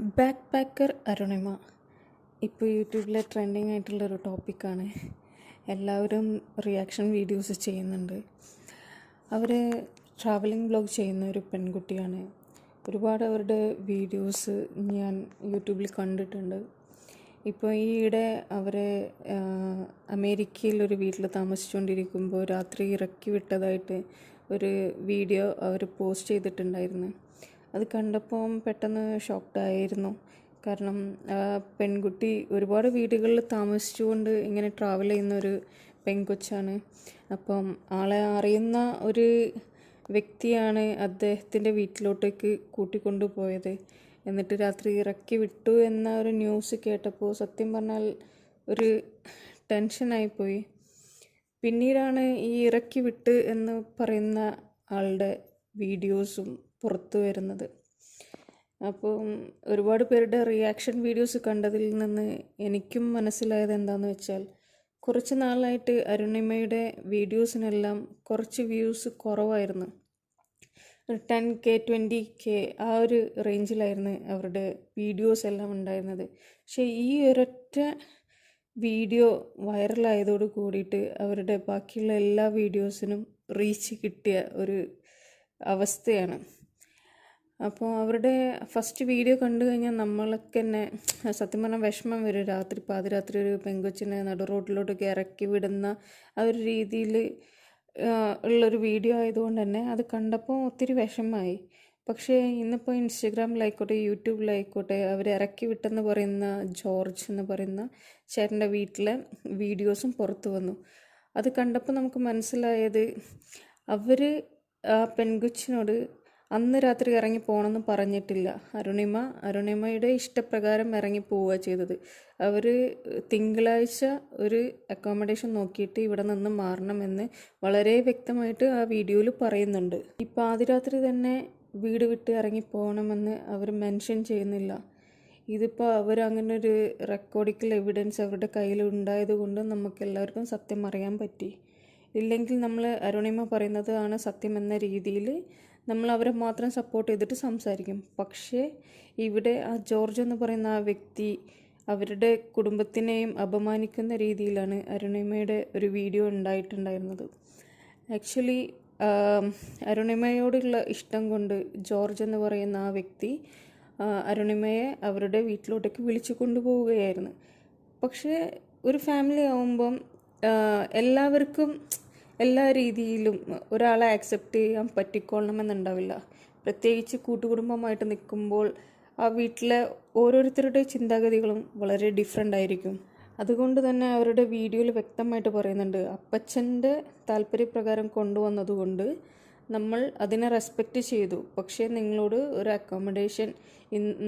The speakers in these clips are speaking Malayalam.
ബാക്ക് പാക്കർ അരുണിമ ഇപ്പോൾ യൂട്യൂബിലെ ട്രെൻഡിങ് ആയിട്ടുള്ളൊരു ടോപ്പിക്കാണ്. എല്ലാവരും റിയാക്ഷൻ വീഡിയോസ് ചെയ്യുന്നുണ്ട്. അവർ ട്രാവലിംഗ് വ്ലോഗ് ചെയ്യുന്ന ഒരു പെൺകുട്ടിയാണ്. ഒരുപാട് അവരുടെ വീഡിയോസ് ഞാൻ യൂട്യൂബിൽ കണ്ടിട്ടുണ്ട്. ഇപ്പോൾ ഈയിടെ അവർ അമേരിക്കയിലൊരു വീട്ടിൽ താമസിച്ചുകൊണ്ടിരിക്കുമ്പോൾ രാത്രി ഇറക്കി വിട്ടതായിട്ട് ഒരു വീഡിയോ അവർ പോസ്റ്റ് ചെയ്തിട്ടുണ്ടായിരുന്നു. അത് കണ്ടപ്പോൾ പെട്ടെന്ന് ഷോക്ക്ഡായിരുന്നു. കാരണം പെൺകുട്ടി ഒരുപാട് വീടുകളിൽ താമസിച്ചുകൊണ്ട് ഇങ്ങനെ ട്രാവൽ ചെയ്യുന്നൊരു പെൺകൊച്ചാണ്. അപ്പം ആളെ അറിയുന്ന ഒരു വ്യക്തിയാണ് അദ്ദേഹത്തിൻ്റെ വീട്ടിലോട്ടേക്ക് കൂട്ടിക്കൊണ്ടു പോയത്. എന്നിട്ട് രാത്രി ഇറക്കി വിട്ടു എന്ന ഒരു ന്യൂസ് കേട്ടപ്പോൾ സത്യം പറഞ്ഞാൽ ഒരു ടെൻഷനായിപ്പോയി. പിന്നീടാണ് ഈ ഇറക്കി വിട്ട് എന്ന് പറയുന്ന ആളുടെ വീഡിയോസും പുറത്തു വരുന്നത്. അപ്പം ഒരുപാട് പേരുടെ റിയാക്ഷൻ വീഡിയോസ് കണ്ടതിൽ നിന്ന് എനിക്കും മനസ്സിലായത് എന്താണെന്ന് വെച്ചാൽ, കുറച്ച് നാളായിട്ട് അരുണിമയുടെ വീഡിയോസിനെല്ലാം കുറച്ച് വ്യൂസ് കുറവായിരുന്നു. 10K 20K ആ ഒരു റേഞ്ചിലായിരുന്നു അവരുടെ വീഡിയോസ് എല്ലാം ഉണ്ടായിരുന്നത്. പക്ഷേ ഈ ഒരൊറ്റ വീഡിയോ വൈറലായതോട് കൂടിയിട്ട് അവരുടെ ബാക്കിയുള്ള എല്ലാ വീഡിയോസിനും റീച്ച് കിട്ടിയ ഒരു അവസ്ഥയാണ്. അപ്പോൾ അവരുടെ ഫസ്റ്റ് വീഡിയോ കണ്ടു കഴിഞ്ഞാൽ നമ്മളൊക്കെ തന്നെ സത്യം പറഞ്ഞാൽ വിഷമം വരും. പാതിരാത്രി ഒരു പെങ്കൊച്ചിനെ നടു റോഡിലോട്ടൊക്കെ ഇറക്കി വിടുന്ന ആ ഒരു രീതിയിൽ ഉള്ളൊരു വീഡിയോ ആയതുകൊണ്ട് തന്നെ അത് കണ്ടപ്പോൾ ഒത്തിരി വിഷമമായി. പക്ഷേ ഇന്നിപ്പോൾ ഇൻസ്റ്റഗ്രാമിലായിക്കോട്ടെ യൂട്യൂബിലായിക്കോട്ടെ അവർ ഇറക്കി വിട്ടെന്ന് പറയുന്ന ജോർജ് എന്ന് പറയുന്ന ചേട്ടൻ്റെ വീട്ടിലെ വീഡിയോസും പുറത്തു വന്നു. അത് കണ്ടപ്പോൾ നമുക്ക് മനസ്സിലായത്, അവർ ആ പെൺകൊച്ചിനോട് അന്ന് രാത്രി ഇറങ്ങി പോകണമെന്ന് പറഞ്ഞിട്ടില്ല. അരുണിമയുടെ ഇഷ്ടപ്രകാരം ഇറങ്ങി പോവുക ചെയ്തത്. അവർ തിങ്കളാഴ്ച ഒരു അക്കോമഡേഷൻ നോക്കിയിട്ട് ഇവിടെ നിന്ന് മാറണമെന്ന് വളരെ വ്യക്തമായിട്ട് ആ വീഡിയോയിൽ പറയുന്നുണ്ട്. ഈ പാതിരാത്രി തന്നെ വീട് വിട്ട് ഇറങ്ങി പോകണമെന്ന് അവർ മെൻഷൻ ചെയ്യുന്നില്ല. ഇതിപ്പോൾ അവർ അങ്ങനെ ഒരു റെക്കോർഡിക്കൽ എവിഡൻസ് അവരുടെ കയ്യിൽ ഉണ്ടായത് കൊണ്ട് നമുക്കെല്ലാവർക്കും സത്യം അറിയാൻ പറ്റി. ഇല്ലെങ്കിൽ നമ്മൾ അരുണിമ പറയുന്നതാണ് സത്യം എന്ന രീതിയിൽ നമ്മൾ അവരെ മാത്രം സപ്പോർട്ട് ചെയ്തിട്ട് സംസാരിക്കും. പക്ഷേ ഇവിടെ ആ ജോർജ് എന്ന് പറയുന്ന ആ വ്യക്തി അവരുടെ കുടുംബത്തിനെയും അപമാനിക്കുന്ന രീതിയിലാണ് അരുണിമയുടെ ഒരു വീഡിയോ ഉണ്ടായിട്ടുണ്ടായിരുന്നത്. ആക്ച്വലി അരുണിമയോടുള്ള ഇഷ്ടം കൊണ്ട് ജോർജ് എന്ന് പറയുന്ന ആ വ്യക്തി അരുണിമയെ അവരുടെ വീട്ടിലോട്ടേക്ക് വിളിച്ചു കൊണ്ടുപോവുകയായിരുന്നു. പക്ഷേ ഒരു ഫാമിലി ആവുമ്പം എല്ലാവർക്കും എല്ലാ രീതിയിലും ഒരാളെ ആക്സെപ്റ്റ് ചെയ്യാൻ പറ്റിക്കൊള്ളണമെന്നുണ്ടാവില്ല. പ്രത്യേകിച്ച് കൂട്ടുകുടുംബമായിട്ട് നിൽക്കുമ്പോൾ ആ വീട്ടിലെ ഓരോരുത്തരുടെ ചിന്താഗതികളും വളരെ ഡിഫറെൻ്റ് ആയിരിക്കും. അതുകൊണ്ട് തന്നെ അവരുടെ വീഡിയോയിൽ വ്യക്തമായിട്ട് പറയുന്നുണ്ട്, അപ്പച്ചൻ്റെ താല്പര്യപ്രകാരം കൊണ്ടുവന്നതുകൊണ്ട് നമ്മൾ അതിനെ റെസ്പെക്റ്റ് ചെയ്തു. പക്ഷേ നിങ്ങളോട് ഒരു അക്കോമഡേഷൻ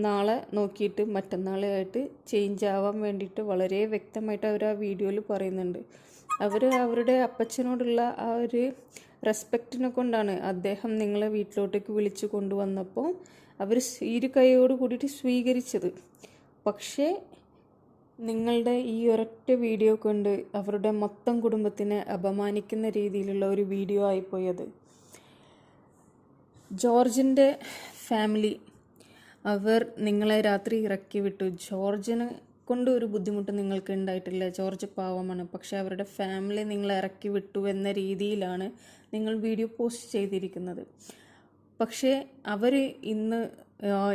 നാളെ നോക്കിയിട്ട് മറ്റന്നാളെ ആയിട്ട് ചേഞ്ച് ആവാൻ വേണ്ടിയിട്ട് വളരെ വ്യക്തമായിട്ട് അവർ ആ വീഡിയോയിൽ പറയുന്നുണ്ട്. അവർ അവരുടെ അപ്പച്ചനോടുള്ള ആ ഒരു റെസ്പെക്റ്റിനെ കൊണ്ടാണ് അദ്ദേഹം നിങ്ങളെ വീട്ടിലോട്ടേക്ക് വിളിച്ചു കൊണ്ടുവന്നപ്പോൾ അവർ ഇരു കൈയോട് കൂടിയിട്ട് സ്വീകരിച്ചത്. പക്ഷേ നിങ്ങളുടെ ഈ ഒരൊറ്റ വീഡിയോ കൊണ്ട് അവരുടെ മൊത്തം കുടുംബത്തിനെ അപമാനിക്കുന്ന രീതിയിലുള്ള ഒരു വീഡിയോ ആയിപ്പോയത്. ജോർജിൻ്റെ ഫാമിലി അവർ നിങ്ങളെ രാത്രി ഇറക്കി വിട്ടു. ജോർജിന് കൊണ്ട് ഒരു ബുദ്ധിമുട്ട് നിങ്ങൾക്ക് ഉണ്ടായിട്ടില്ല, ജോർജ് പാവമാണ്. പക്ഷേ അവരുടെ ഫാമിലി നിങ്ങളെ ഇറക്കി വിട്ടു എന്ന രീതിയിലാണ് നിങ്ങൾ വീഡിയോ പോസ്റ്റ് ചെയ്തിരിക്കുന്നത്. പക്ഷേ അവർ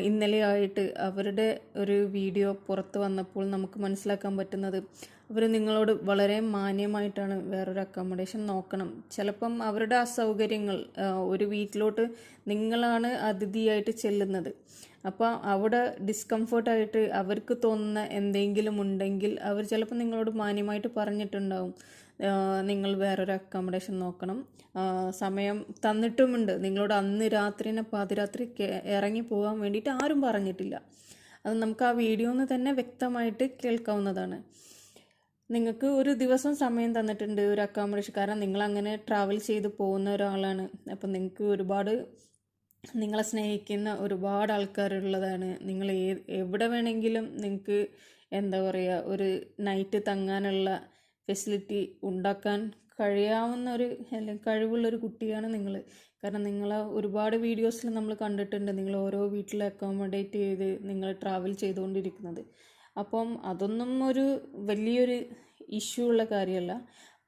ഇന്നലെ ആയിട്ട് അവരുടെ ഒരു വീഡിയോ പുറത്ത് വന്നപ്പോൾ നമുക്ക് മനസ്സിലാക്കാൻ പറ്റുന്നത്, അവർ നിങ്ങളോട് വളരെ മാന്യമായിട്ടാണ് വേറൊരു അക്കോമഡേഷൻ നോക്കണം. ചിലപ്പം അവരുടെ അസൗകര്യങ്ങൾ, ഒരു വീട്ടിലോട്ട് നിങ്ങളാണ് അതിഥിയായിട്ട് ചെല്ലുന്നത്. അപ്പോൾ അവിടെ ഡിസ്കംഫർട്ടായിട്ട് അവർക്ക് തോന്നുന്ന എന്തെങ്കിലും ഉണ്ടെങ്കിൽ അവർ ചിലപ്പോൾ നിങ്ങളോട് മാന്യമായിട്ട് പറഞ്ഞിട്ടുണ്ടാവും, നിങ്ങൾ വേറൊരു അക്കോമഡേഷൻ നോക്കണം. സമയം തന്നിട്ടുമുണ്ട്. നിങ്ങളോട് അന്ന് പാതിരാത്രി ഇറങ്ങി പോകാൻ വേണ്ടിയിട്ട് ആരും പറഞ്ഞിട്ടില്ല. അത് നമുക്ക് ആ വീഡിയോന്ന് തന്നെ വ്യക്തമായിട്ട് കേൾക്കാവുന്നതാണ്. നിങ്ങൾക്ക് ഒരു ദിവസം സമയം തന്നിട്ടുണ്ട് ഒരു അക്കോമഡേഷൻ. കാരണം നിങ്ങളങ്ങനെ ട്രാവൽ ചെയ്ത് പോകുന്ന ഒരാളാണ്. അപ്പം നിങ്ങൾക്ക് നിങ്ങളെ സ്നേഹിക്കുന്ന ഒരുപാട് ആൾക്കാരുള്ളതാണ്. നിങ്ങൾ എവിടെ വേണമെങ്കിലും നിങ്ങൾക്ക് എന്താ പറയുക, ഒരു നൈറ്റ് തങ്ങാനുള്ള ഫെസിലിറ്റി ഉണ്ടാക്കാൻ കഴിയാവുന്ന ഒരു അല്ലെങ്കിൽ കഴിവുള്ളൊരു കുട്ടിയാണ് നിങ്ങൾ. കാരണം നിങ്ങൾ ഒരുപാട് വീഡിയോസിൽ നമ്മൾ കണ്ടിട്ടുണ്ട് നിങ്ങൾ ഓരോ വീട്ടിൽ അക്കോമഡേറ്റ് ചെയ്ത് നിങ്ങൾ ട്രാവൽ ചെയ്തുകൊണ്ടിരിക്കുന്നത്. അപ്പം അതൊന്നും ഒരു വലിയൊരു ഇഷ്യൂ ഉള്ള കാര്യമല്ല.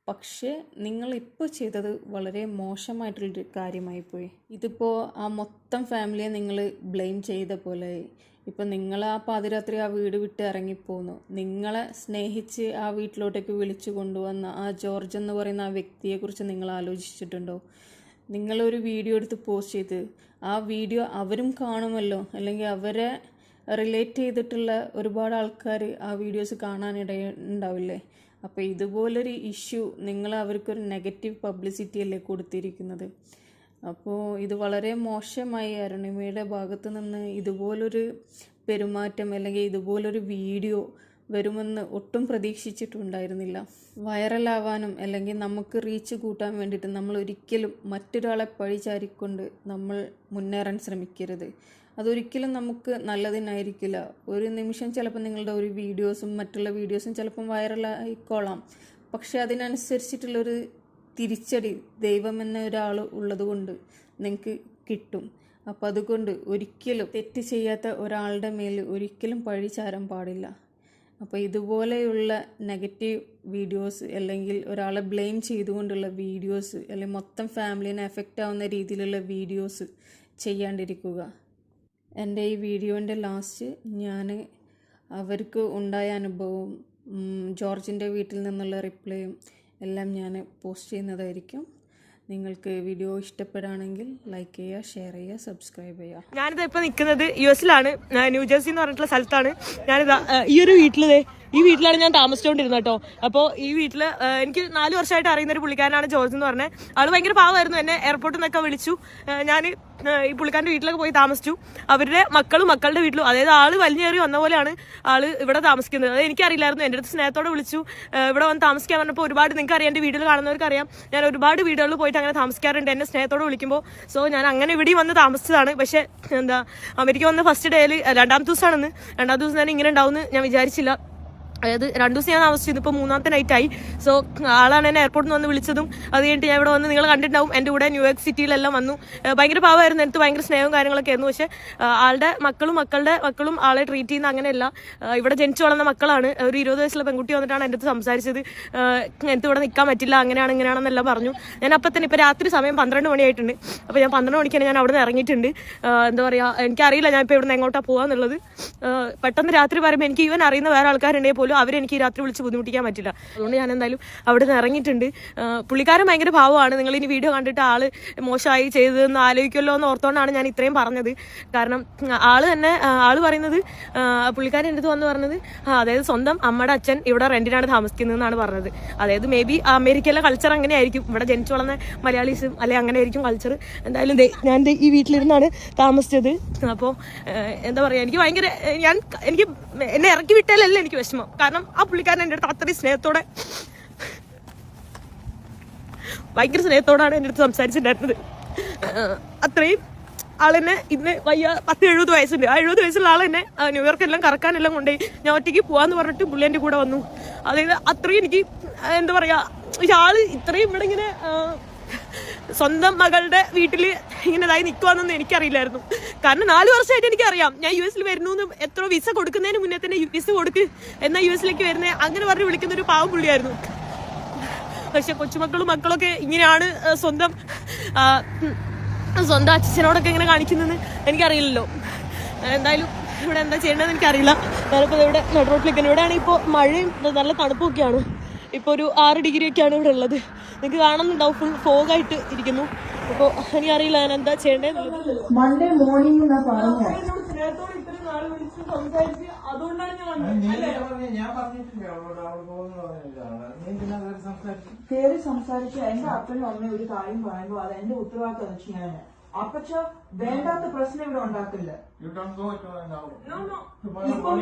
പക്ഷേ നിങ്ങളിപ്പോൾ ചെയ്തത് വളരെ മോശമായിട്ടുള്ളൊരു കാര്യമായിപ്പോയി. ഇതിപ്പോൾ ആ മൊത്തം ഫാമിലിയെ നിങ്ങൾ ബ്ലെയിം ചെയ്ത പോലെ. ഇപ്പം നിങ്ങൾ ആ പാതിരാത്രി ആ വീട് വിട്ട് ഇറങ്ങിപ്പോന്നു. നിങ്ങളെ സ്നേഹിച്ച് ആ വീട്ടിലോട്ടേക്ക് വിളിച്ചു കൊണ്ടുവന്ന ആ ജോർജ് എന്ന് പറയുന്ന ആ വ്യക്തിയെക്കുറിച്ച് നിങ്ങൾ ആലോചിച്ചിട്ടുണ്ടോ? നിങ്ങളൊരു വീഡിയോ എടുത്ത് പോസ്റ്റ് ചെയ്ത് ആ വീഡിയോ അവരും കാണുമല്ലോ, അല്ലെങ്കിൽ അവരെ റിലേറ്റ് ചെയ്തിട്ടുള്ള ഒരുപാട് ആൾക്കാർ ആ വീഡിയോസ് കാണാനിടയുണ്ടാവില്ലേ? അപ്പോൾ ഇതുപോലൊരു ഇഷ്യൂ നിങ്ങൾ അവർക്കൊരു നെഗറ്റീവ് പബ്ലിസിറ്റി അല്ലേ കൊടുത്തിരിക്കുന്നത്. അപ്പോൾ ഇത് വളരെ മോശമായി. അരുണിമയുടെ ഭാഗത്ത് നിന്ന് ഇതുപോലൊരു പെരുമാറ്റം അല്ലെങ്കിൽ ഇതുപോലൊരു വീഡിയോ വരുമെന്ന് ഒട്ടും പ്രതീക്ഷിച്ചിട്ടുണ്ടായിരുന്നില്ല. വൈറലാവാനും അല്ലെങ്കിൽ നമുക്ക് റീച്ച് കൂട്ടാൻ വേണ്ടിയിട്ട് നമ്മൾ ഒരിക്കലും മറ്റൊരാളെ പഴിചാരിക്കൊണ്ട് നമ്മൾ മുന്നേറാൻ ശ്രമിക്കരുത്. അതൊരിക്കലും നമുക്ക് നല്ലതിനായിരിക്കില്ല. ഒരു നിമിഷം ചിലപ്പോൾ നിങ്ങളുടെ ഒരു വീഡിയോസും മറ്റുള്ള വീഡിയോസും ചിലപ്പം വൈറലായിക്കോളാം. പക്ഷെ അതിനനുസരിച്ചിട്ടുള്ളൊരു തിരിച്ചടി ദൈവം എന്ന ഒരാൾ ഉള്ളത് കൊണ്ട് നിങ്ങൾക്ക് കിട്ടും. അപ്പോൾ അതുകൊണ്ട് ഒരിക്കലും തെറ്റ് ചെയ്യാത്ത ഒരാളുടെ മേൽ ഒരിക്കലും പഴി ചാരാൻ പാടില്ല. അപ്പോൾ ഇതുപോലെയുള്ള നെഗറ്റീവ് വീഡിയോസ് അല്ലെങ്കിൽ ഒരാളെ ബ്ലെയിം ചെയ്തുകൊണ്ടുള്ള വീഡിയോസ് അല്ലെങ്കിൽ മൊത്തം ഫാമിലിനെ എഫക്റ്റ് ആവുന്ന രീതിയിലുള്ള വീഡിയോസ് ചെയ്യാണ്ടിരിക്കുക. എൻ്റെ ഈ വീഡിയോൻ്റെ ലാസ്റ്റ് ഞാൻ അവർക്ക് ഉണ്ടായ അനുഭവവും ജോർജിൻ്റെ വീട്ടിൽ നിന്നുള്ള റിപ്ലൈയും എല്ലാം ഞാൻ പോസ്റ്റ് ചെയ്യുന്നതായിരിക്കും. നിങ്ങൾക്ക് വീഡിയോ ഇഷ്ടപ്പെടുകയാണെങ്കിൽ ലൈക്ക് ചെയ്യുക, ഷെയർ ചെയ്യുക, സബ്സ്ക്രൈബ് ചെയ്യുക. ഞാനിത് ഇപ്പോൾ നിൽക്കുന്നത് US ന്യൂജേഴ്സി എന്ന് പറഞ്ഞിട്ടുള്ള സ്ഥലത്താണ്. ഞാനിതാ ഈ ഒരു ഈ വീട്ടിലാണ് ഞാൻ താമസിച്ചുകൊണ്ടിരുന്നത് കേട്ടോ. അപ്പോൾ ഈ വീട്ടിൽ എനിക്ക് 4 വർഷമായിട്ട് അറിയുന്ന ഒരു പുള്ളിക്കാരനാണ് ജോർജ് എന്ന് പറഞ്ഞത്. ആൾ ഭയങ്കര പാവമായിരുന്നു. എന്നെ എയർപോർട്ടിൽ നിന്നൊക്കെ വിളിച്ചു. ഞാൻ ഈ പുള്ളിക്കാരൻ്റെ വീട്ടിലൊക്കെ പോയി താമസിച്ചു. അവരുടെ മക്കളുടെ വീട്ടിലും, അതായത് ആള് വലിഞ്ഞേറി വന്ന പോലെയാണ് ആള് ഇവിടെ താമസിക്കുന്നത്. അത് എനിക്കറിയില്ലായിരുന്നു. എൻ്റെ അടുത്ത് സ്നേഹത്തോടെ വിളിച്ചു ഇവിടെ വന്ന് താമസിക്കാൻ പറഞ്ഞപ്പോൾ ഒരുപാട്, നിങ്ങൾക്ക് അറിയാം, എൻ്റെ വീഡിയോയിൽ കാണുന്നവർക്ക് അറിയാം, ഞാൻ ഒരുപാട് വീടുകളിൽ പോയിട്ട് അങ്ങനെ താമസിക്കാറുണ്ട് എന്നെ സ്നേഹത്തോടെ വിളിക്കുമ്പോൾ. സോ ഞാൻ അങ്ങനെ ഇവിടെ വന്ന് താമസിച്ചതാണ്. പക്ഷേ അമേരിക്ക വന്ന ഫസ്റ്റ് ഡേയിൽ 2ാമത്തെ ദിവസമാണെന്ന്. 2ാമത്തെ ദിവസം ഞാൻ ഇങ്ങനെ ഉണ്ടാവുമെന്ന് ഞാൻ വിചാരിച്ചില്ല. അതായത് 2 ദിവസം ഞാൻ താമസിച്ചത്, ഇപ്പോൾ 3ാമത്തെ നൈറ്റായി. സോ ആളാണ് എന്നെ എയർപോർട്ടിൽ നിന്ന് വന്ന് വിളിച്ചതും. അത് കഴിഞ്ഞിട്ട് ഞാൻ ഇവിടെ വന്ന്, നിങ്ങൾ കണ്ടിട്ടുണ്ടാവും, എൻ്റെ കൂടെ ന്യൂയോർക്ക് സിറ്റിയിലെല്ലാം വന്നു. ഭയങ്കര പാവമായിരുന്നു, എനിക്ക് ഭയങ്കര സ്നേഹവും കാര്യങ്ങളൊക്കെ ആയിരുന്നു. പക്ഷേ ആളുടെ മക്കളും ആളെ ട്രീറ്റ് ചെയ്യുന്ന അങ്ങനെയല്ല. ഇവിടെ ജനിച്ചു വളർന്ന മക്കളാണ്. ഒരു 20 വയസ്സുള്ള പെൺകുട്ടി വന്നിട്ടാണ് എൻ്റെ അടുത്ത് സംസാരിച്ചത്. എനിക്ക് ഇവിടെ നിൽക്കാൻ പറ്റില്ല, ഇങ്ങനെയാണെന്നെല്ലാം പറഞ്ഞു. ഞാൻ അപ്പം തന്നെ, ഇപ്പോൾ രാത്രി സമയം 12 മണിയായിട്ടുണ്ട്. അപ്പോൾ ഞാൻ 12 മണിക്കാണ് ഞാൻ അവിടെ നിന്ന് ഇറങ്ങിയിട്ടുണ്ട്. എന്താ പറയുക, എനിക്കറിയില്ല ഞാൻ ഇപ്പോൾ ഇവിടെ നിന്ന് എങ്ങോട്ടാണ് പോകാന്നുള്ളത്. പെട്ടെന്ന് രാത്രി പറയുമ്പോൾ എനിക്ക് ഈവൻ അറിയുന്ന വേറെ ആൾക്കാരുണ്ടെങ്കിൽ പോലും അവരെനിക്ക് രാത്രി വിളിച്ച് ബുദ്ധിമുട്ടിക്കാൻ പറ്റില്ല. അതുകൊണ്ട് ഞാൻ എന്തായാലും അവിടെ നിന്ന് ഇറങ്ങിയിട്ടുണ്ട്. പുള്ളിക്കാരൻ ഭയങ്കര പാവമാണ്. നിങ്ങൾ ഇനി വീഡിയോ കണ്ടിട്ട് ആള് മോശമായി ചെയ്തതെന്ന് ആലോചിക്കുമല്ലോ എന്ന് ഓർത്തുകൊണ്ടാണ് ഞാൻ ഇത്രയും പറഞ്ഞത്. കാരണം ആള് പറയുന്നത്, പുള്ളിക്കാരൻ എൻ്റെ അടുത്ത് വന്ന് പറഞ്ഞത്, അതായത് സ്വന്തം അമ്മയുടെ അച്ഛൻ ഇവിടെ റെന്റിനാണ് താമസിക്കുന്നതെന്നാണ് പറഞ്ഞത്. അതായത് മേ ബി അമേരിക്കയിലെ കൾച്ചർ അങ്ങനെ ആയിരിക്കും, ഇവിടെ ജനിച്ചു വളർന്ന മലയാളീസും അല്ലെ അങ്ങനെ ആയിരിക്കും കൾച്ചർ. എന്തായാലും ഞാൻ ഈ വീട്ടിലിരുന്നാണ് താമസിച്ചത്. അപ്പോൾ എന്താ പറയുക, എനിക്ക് ഭയങ്കര എനിക്ക് എന്നെ ഇറക്കി വിട്ടാലല്ല എനിക്ക് വിഷമം. കാരണം ആ പുള്ളിക്കാരൻ എൻ്റെ അടുത്ത് അത്രയും ഭയങ്കര സ്നേഹത്തോടാണ് എൻ്റെ അടുത്ത് സംസാരിച്ചിട്ടുണ്ടായിരുന്നത്. അത്രയും ആളെന്നെ ഇന്ന് 70 വയസ്സുണ്ട്. ആ 70 വയസ്സുള്ള ആളെന്നെ ന്യൂയോർക്കെല്ലാം കറക്കാനെല്ലാം കൊണ്ടുപോയി. ഞാൻ ഒറ്റയ്ക്ക് പോകാമെന്ന് പറഞ്ഞിട്ട് പുള്ളി എൻ്റെ കൂടെ വന്നു. അതായത് അത്രയും എനിക്ക് എന്താ പറയുക, ആള് ഇത്രയും ഇവിടെ ഇങ്ങനെ സ്വന്തം മകളുടെ വീട്ടിൽ ഇങ്ങനെ ഇതായി നിൽക്കുവാന്നൊന്നും എനിക്കറിയില്ലായിരുന്നു. കാരണം 4 വർഷമായിട്ട് എനിക്കറിയാം ഞാൻ US വരുന്നു. എത്ര വിസ കൊടുക്കുന്നതിന് മുന്നേ തന്നെ വിസ കൊടുക്ക് എന്നാൽ US വരുന്നത് അങ്ങനെ പറഞ്ഞ് വിളിക്കുന്ന ഒരു പാവം പുള്ളിയായിരുന്നു. പക്ഷെ മക്കളൊക്കെ ഇങ്ങനെയാണ് സ്വന്തം അച്ഛനോടൊക്കെ ഇങ്ങനെ കാണിക്കുന്നതെന്ന് എനിക്കറിയില്ലല്ലോ. എന്തായാലും ഇവിടെ എന്താ ചെയ്യേണ്ടതെന്ന് എനിക്കറിയില്ല. ഞാനിപ്പോൾ ഇവിടെ നടുറോട്ടിലേക്ക്, ഇവിടെയാണ് ഇപ്പോൾ മഴയും നല്ല തണുപ്പൊക്കെയാണ്. ഇപ്പോൾ ഒരു 6 ഡിഗ്രി ഒക്കെയാണ് ഇവിടെ ഉള്ളത്. നിങ്ങൾക്ക് കാണുന്നുണ്ടാവും, ഫുൾ ഫോഗായിട്ട് ഇരിക്കുന്നു. അപ്പോൾ എനിക്കറിയില്ല ഞാൻ എന്താ ചെയ്യേണ്ടത്. മൺഡേ മോർണിംഗ് കയറി സംസാരിച്ച എന്റെ അപ്പനും അമ്മയും ഒരു കാര്യം പറയുമ്പോൾ അത് എന്റെ ഉത്തരവാദിത്തം ചെയ്യാൻ. അപ്പച്ച വേണ്ടാത്ത പ്രശ്നം ഇവിടെ ഉണ്ടാക്കില്ല. ഇപ്പം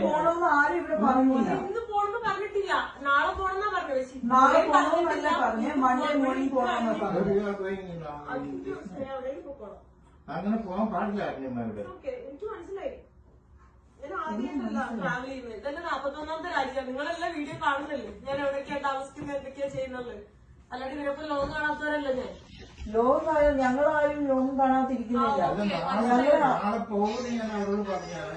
പോണമെന്ന് ആരും ഇവിടെ പറഞ്ഞില്ല. നാളെ പോകണമെന്നല്ല പറഞ്ഞേ, മൺഡേ മോർണിംഗ് പോകണമെന്നാ പറഞ്ഞു. അങ്ങനെ പോകാൻ പാടില്ല. എനിക്ക് മനസ്സിലായി. ഞാൻ ആദ്യമായിട്ടല്ല ട്രാവൽ ചെയ്യുന്നത്. ഇതന്നെ 41ാമത്തെ രാജ്യമാണ്. നിങ്ങളെല്ലാം വീഡിയോ കാണുന്നില്ലേ ഞാൻ എവിടെയൊക്കെയാ താമസിക്കുന്നത്, എന്തൊക്കെയാ ചെയ്യുന്നത്. അല്ലാണ്ട് ഇവരൊക്കെ ലോകം കാണാത്തവരല്ല ഞാൻ. ലോകമായാലും ഞങ്ങളാരും ലോകം കാണാതിരിക്കുന്നില്ല. നാളെ പോകുന്നു ഞാൻ അവരോട് പറഞ്ഞാണ്.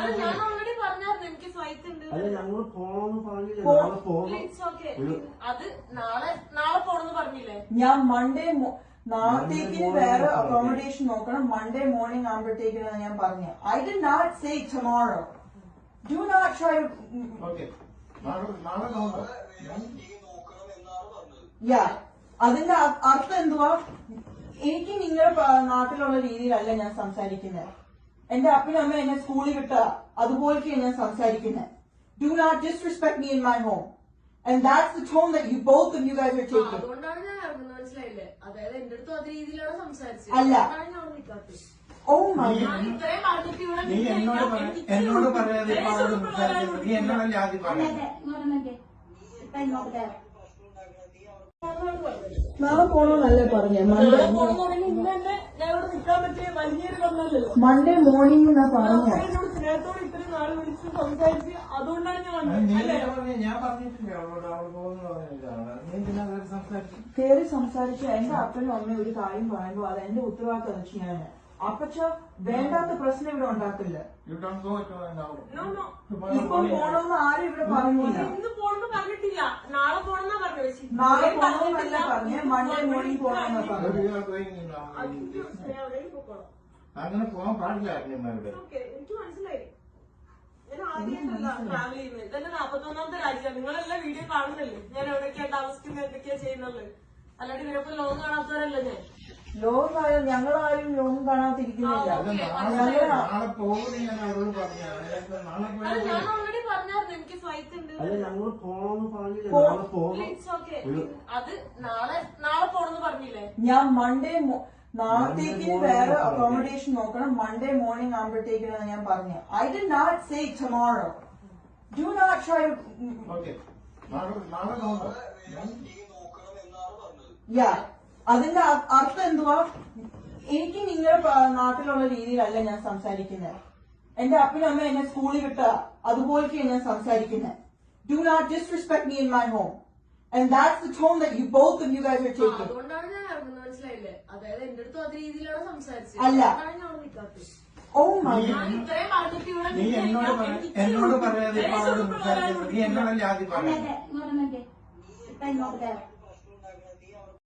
അത് ഞാൻ ഓൾറെഡി പറഞ്ഞായിരുന്നു എനിക്ക് ഫ്ലൈറ്റ് ഉണ്ട്. അത് ഞങ്ങൾ പോണെന്ന് പറഞ്ഞില്ല. നാളെ പോകും. It's okay. അത് നാളെ പോണെന്ന് പറഞ്ഞില്ലേ? ഞാൻ നാളത്തേക്ക് വേറെ അക്കോമഡേഷൻ നോക്കണം. മൺഡേ മോർണിംഗ് ആകുമ്പോഴത്തേക്കാണ് ഞാൻ പറഞ്ഞത്. I did not say tomorrow. Do not try. Okay, നാളെ നോക്കാം. യാ, അതിന്റെ അർത്ഥം എന്തുവാ? എനിക്ക് നിങ്ങളുടെ നാട്ടിലുള്ള രീതിയിലല്ല ഞാൻ സംസാരിക്കുന്നത്. എന്റെ അപ്പനും അമ്മ എന്നെ സ്കൂളിൽ വിട്ട അതുപോലെയൊക്കെയാണ് ഞാൻ സംസാരിക്കുന്നത്. Do not disrespect me in my home. And that's the tone that both of you guys are taking. അതുകൊണ്ടാണ് ഞാൻ ഇറങ്ങുന്നത്, മനസ്സിലായില്ലേ? അതായത് എന്റെ അടുത്ത് അതേ രീതിയിലാണ് സംസാരിച്ചത്. അല്ല. അതാണ് ഞാൻ അവിടെ നിൽക്കാത്തത്. Oh my God. ഞാൻ ഇത്രയും പറഞ്ഞിട്ട് ഇവിടെ നീ എന്നോട് പറയാതെ ഇപ്പൊ അവരോട് സംസാരിക്കുന്നത്. നീ എന്നോടല്ലേ ആദ്യം പറയാം. നാളെ പോണോന്നല്ലേ പറഞ്ഞേ? മൺഡേ പോണെന്ന് പറയുമ്പോൾ ഇന്ന് തന്നെ ഞാൻ ഇവിടെ നിൽക്കാൻ പറ്റിയ വലിയൊരു പറഞ്ഞല്ലോ. മൺഡേ മോർണിംഗ് എന്നാ പറഞ്ഞേ. എന്നോട് സ്നേഹത്തോടെ ഇത്രയും നാൾ വിളിച്ച് സംസാരിച്ച് അതുകൊണ്ടാണ് ഞാൻ നീ വന്നത്. ഞാൻ പറഞ്ഞിട്ടില്ല അവളോട്. അവൾ പോകുന്നു പറഞ്ഞിട്ടാണ്. നീ പിന്നെ അതൊരു സംസാരിച്ചു. കേറി സംസാരിച്ച എന്റെ അപ്പനും അമ്മയും ഒരു കാര്യം പറയുമ്പോ അത് എന്റെ ഉത്തരവാദിത്തം ചെയ്യാന്. അപ്പച്ച വേണ്ടാത്ത പ്രശ്നം ഇവിടെ ഉണ്ടാക്കില്ല. You don't go to an hour. No, no. ഇപ്പൊ പോണോന്ന് ആരും ഇവിടെ പറഞ്ഞില്ല. ഇന്ന് പോണെന്ന് പറഞ്ഞിട്ടില്ല, നാളെ പോണെന്നാ പറഞ്ഞത്. നാളെ പോണോന്നല്ല പറഞ്ഞേ, മൺഡേ മോർണിംഗ് പോണോന്നാ പറഞ്ഞു. You are going in now. അങ്ങനെ പോകാൻ പാടില്ല അന്യന്മാരുടെ. എനിക്ക് മനസ്സിലായി. ഞാൻ ആദ്യമായിട്ടല്ല ട്രാവൽ ചെയ്യുന്നത്. ഇതന്നെ 41ാമത്തെ രാജ്യമാണ്. നിങ്ങളെല്ലാം വീഡിയോ കാണുന്നല്ലേ ഞാൻ എവിടെയൊക്കെയാ താമസിക്കുന്നത്, എന്തൊക്കെയാ ചെയ്യുന്നത്. അല്ലാണ്ട് ഇവരൊക്കെ ലോകം കാണാത്തവരല്ല ഞാൻ. ലോകമായാലും ഞങ്ങളാരും ലോകം കാണാതിരിക്കുന്നില്ല. നാളെ പോകുന്നു ഞാൻ അവരോട് പറഞ്ഞാണ്. നാളെ അത് ഞാൻ ഓൾറെഡി പറഞ്ഞായിരുന്നു എനിക്ക് ഫ്ലൈറ്റ് ഉണ്ട്. അല്ല ഞങ്ങൾ പോണെന്ന് പറഞ്ഞില്ല. നാളെ പോകും. It's okay. അത് നാളെ പോണെന്ന് പറഞ്ഞില്ലേ? ഞാൻ നാളത്തേക്ക് വേറെ അക്കോമഡേഷൻ നോക്കണം. മൺഡേ മോർണിംഗ് ആകുമ്പോഴത്തേക്കാണ് ഞാൻ പറഞ്ഞത്. I did not say tomorrow. Do not try. Okay, നാളെ നോക്കാം. യാ, അതിന്റെ അർത്ഥം എന്തുവാ? എനിക്ക് നിങ്ങളുടെ നാട്ടിലുള്ള രീതിയിലല്ല ഞാൻ സംസാരിക്കുന്നത്. എന്റെ അപ്പനും അമ്മ എന്നെ സ്കൂളിൽ വിട്ട അതുപോലെയൊക്കെയാണ് ഞാൻ സംസാരിക്കുന്നത്. Do not disrespect me in my home. And that's the tone that both of you guys are taking. അതുകൊണ്ടാണ് ഞാൻ ഇറങ്ങുന്നത്, മനസ്സിലായില്ലേ? അതായത് എന്റെ അടുത്ത് അതേ രീതിയിലാണ് സംസാരിച്ചത്. അല്ല. അതാണ് ഞാൻ അവിടെ നിൽക്കാത്തത്. Oh my God. ഞാൻ ഇത്രയും പറഞ്ഞിട്ട് ഇവിടെ നീ എന്നോട് പറയാതെ ഇപ്പൊ അവരോട് സംസാരിക്കുന്നത്. നീ എന്നോടല്ലേ ആദ്യം പറയാം.